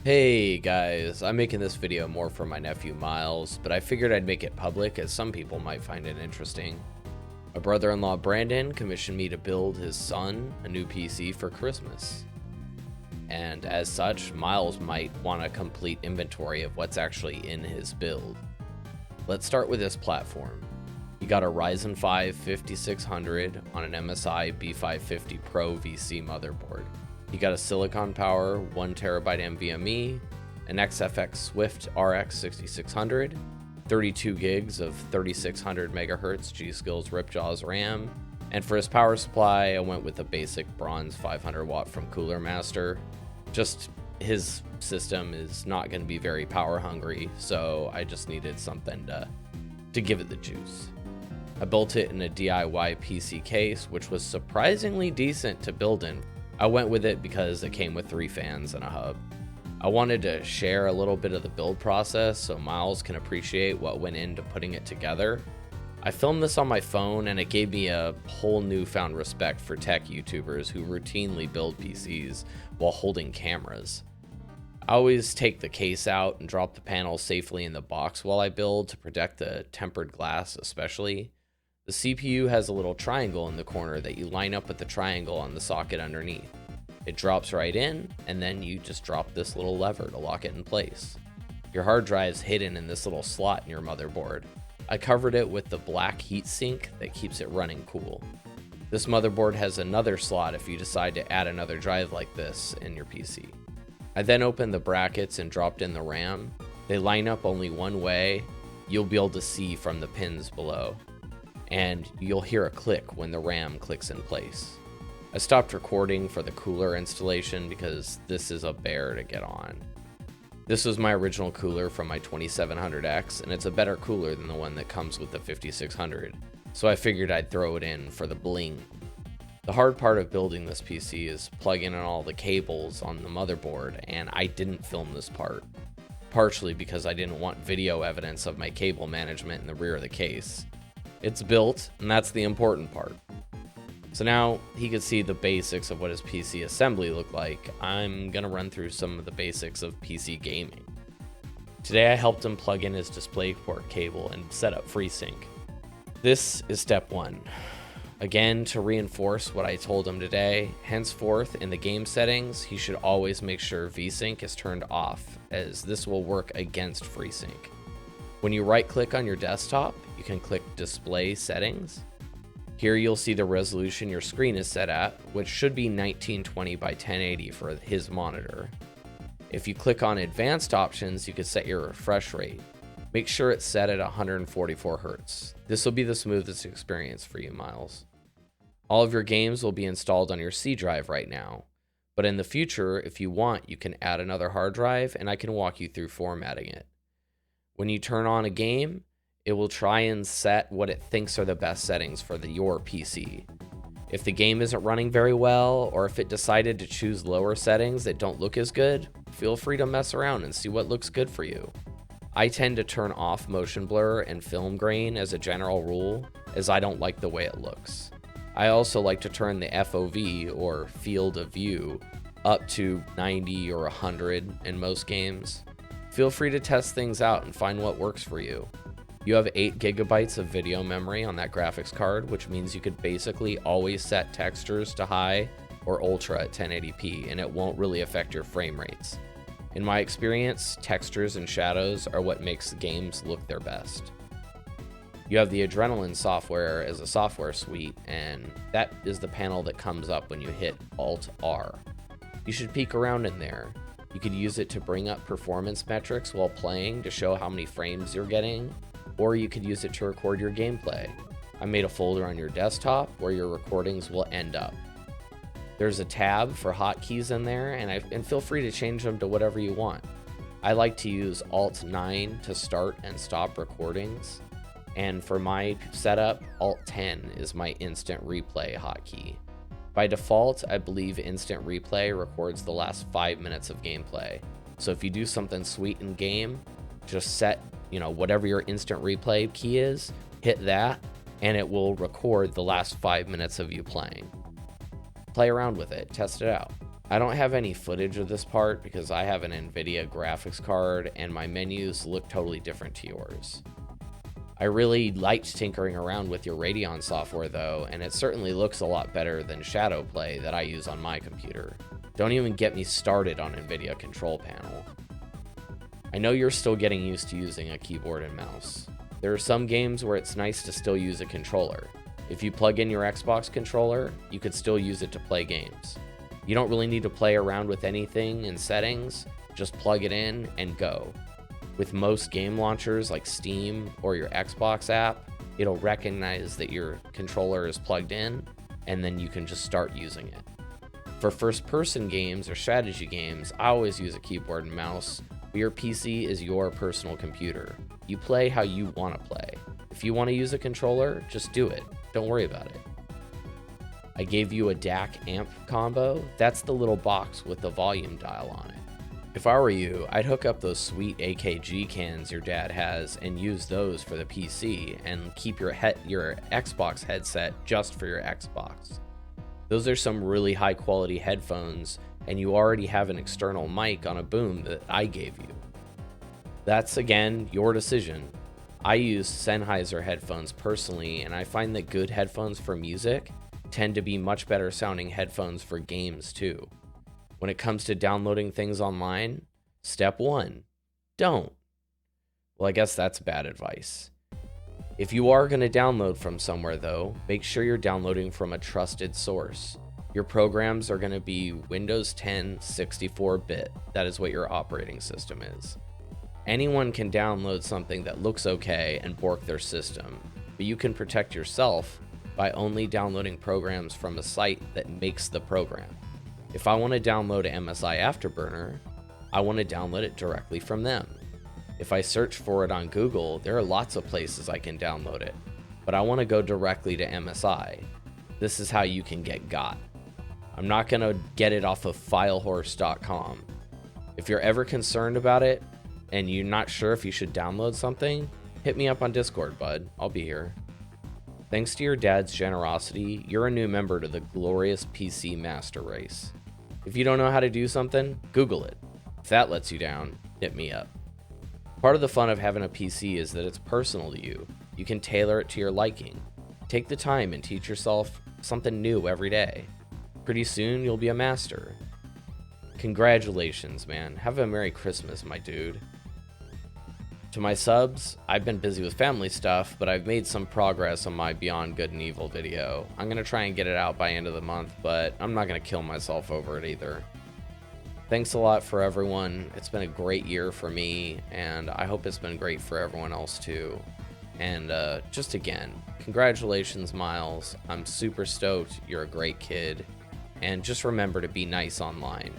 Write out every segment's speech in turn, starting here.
Hey guys, I'm making this video more for my nephew Miles, but I figured I'd make it public as some people might find it interesting. My brother-in-law Brandon commissioned me to build his son a new PC for Christmas. And as such, Miles might want a complete inventory of what's actually in his build. Let's start with his platform. He got a Ryzen 5 5600 on an MSI B550 Pro VC motherboard. He got a Silicon Power 1TB NVMe, an XFX Swift RX 6600, 32 gigs of 3600 MHz G-Skills Ripjaws RAM, and for his power supply, I went with a basic bronze 500 watt from Cooler Master. Just his system is not going to be very power hungry, so I just needed something to give it the juice. I built it in a DIY PC case, which was surprisingly decent to build in. I went with it because it came with 3 fans and a hub. I wanted to share a little bit of the build process so Miles can appreciate what went into putting it together. I filmed this on my phone and it gave me a whole newfound respect for tech YouTubers who routinely build PCs while holding cameras. I always take the case out and drop the panels safely in the box while I build to protect the tempered glass especially. The CPU has a little triangle in the corner that you line up with the triangle on the socket underneath. It drops right in, and then you just drop this little lever to lock it in place. Your hard drive's hidden in this little slot in your motherboard. I covered it with the black heatsink that keeps it running cool. This motherboard has another slot if you decide to add another drive like this in your PC. I then opened the brackets and dropped in the RAM. They line up only one way. You'll be able to see from the pins below, and you'll hear a click when the RAM clicks in place. I stopped recording for the cooler installation because this is a bear to get on. This was my original cooler from my 2700X, and it's a better cooler than the one that comes with the 5600, so I figured I'd throw it in for the bling. The hard part of building this PC is plugging in all the cables on the motherboard, and I didn't film this part, partially because I didn't want video evidence of my cable management in the rear of the case. It's built, and that's the important part. So now he could see the basics of what his PC assembly looked like. I'm gonna run through some of the basics of PC gaming. Today I helped him plug in his DisplayPort cable and set up FreeSync. This is step 1. Again, to reinforce what I told him today, henceforth in the game settings, he should always make sure VSync is turned off, as this will work against FreeSync. When you right click on your desktop, you can click Display Settings. Here you'll see the resolution your screen is set at, which should be 1920 by 1080 for his monitor. If you click on Advanced Options, you can set your refresh rate. Make sure it's set at 144 Hz. This will be the smoothest experience for you, Miles. All of your games will be installed on your C drive right now, but in the future, if you want, you can add another hard drive and I can walk you through formatting it. When you turn on a game, it will try and set what it thinks are the best settings for your PC. If the game isn't running very well, or if it decided to choose lower settings that don't look as good, feel free to mess around and see what looks good for you. I tend to turn off motion blur and film grain as a general rule, as I don't like the way it looks. I also like to turn the FOV, or field of view, up to 90 or 100 in most games. Feel free to test things out and find what works for you. You have 8 GB of video memory on that graphics card, which means you could basically always set textures to high or ultra at 1080p, and it won't really affect your frame rates. In my experience, textures and shadows are what makes games look their best. You have the Adrenaline software as a software suite, and that is the panel that comes up when you hit Alt-R. You should peek around in there. You could use it to bring up performance metrics while playing to show how many frames you're getting, or you could use it to record your gameplay. I made a folder on your desktop where your recordings will end up. There's a tab for hotkeys in there, and feel free to change them to whatever you want. I like to use Alt-9 to start and stop recordings, and for my setup, Alt-10 is my instant replay hotkey. By default, I believe instant replay records the last 5 minutes of gameplay. So if you do something sweet in game, just set, whatever your instant replay key is, hit that, and it will record the last 5 minutes of you playing. Play around with it, test it out. I don't have any footage of this part because I have an NVIDIA graphics card and my menus look totally different to yours. I really liked tinkering around with your Radeon software though, and it certainly looks a lot better than Shadowplay that I use on my computer. Don't even get me started on NVIDIA Control Panel. I know you're still getting used to using a keyboard and mouse. There are some games where it's nice to still use a controller. If you plug in your Xbox controller, you could still use it to play games. You don't really need to play around with anything in settings, just plug it in and go. With most game launchers like Steam or your Xbox app, it'll recognize that your controller is plugged in, and then you can just start using it. For first-person games or strategy games, I always use a keyboard and mouse, but your PC is your personal computer. You play how you want to play. If you want to use a controller, just do it. Don't worry about it. I gave you a DAC amp combo. That's the little box with the volume dial on it. If I were you, I'd hook up those sweet AKG cans your dad has and use those for the PC and keep your Xbox headset just for your Xbox. Those are some really high quality headphones, and you already have an external mic on a boom that I gave you. That's again your decision. I use Sennheiser headphones personally, and I find that good headphones for music tend to be much better sounding headphones for games too. When it comes to downloading things online, step 1, don't. Well, I guess that's bad advice. If you are going to download from somewhere though, make sure you're downloading from a trusted source. Your programs are going to be Windows 10 64-bit. That is what your operating system is. Anyone can download something that looks okay and bork their system, but you can protect yourself by only downloading programs from a site that makes the program. If I want to download MSI Afterburner, I want to download it directly from them. If I search for it on Google, there are lots of places I can download it, but I want to go directly to MSI. This is how you can get got. I'm not going to get it off of filehorse.com. If you're ever concerned about it and you're not sure if you should download something, hit me up on Discord, bud. I'll be here. Thanks to your dad's generosity, you're a new member to the glorious PC master race. If you don't know how to do something, Google it. If that lets you down, hit me up. Part of the fun of having a PC is that it's personal to you. You can tailor it to your liking. Take the time and teach yourself something new every day. Pretty soon, you'll be a master. Congratulations, man. Have a Merry Christmas, my dude. To my subs, I've been busy with family stuff, but I've made some progress on my Beyond Good and Evil video. I'm going to try and get it out by end of the month, but I'm not going to kill myself over it either. Thanks a lot for everyone. It's been a great year for me, and I hope it's been great for everyone else too. And just again, congratulations, Miles. I'm super stoked. You're a great kid. And just remember to be nice online.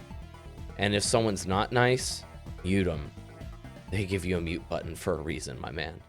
And if someone's not nice, mute them. They give you a mute button for a reason, my man.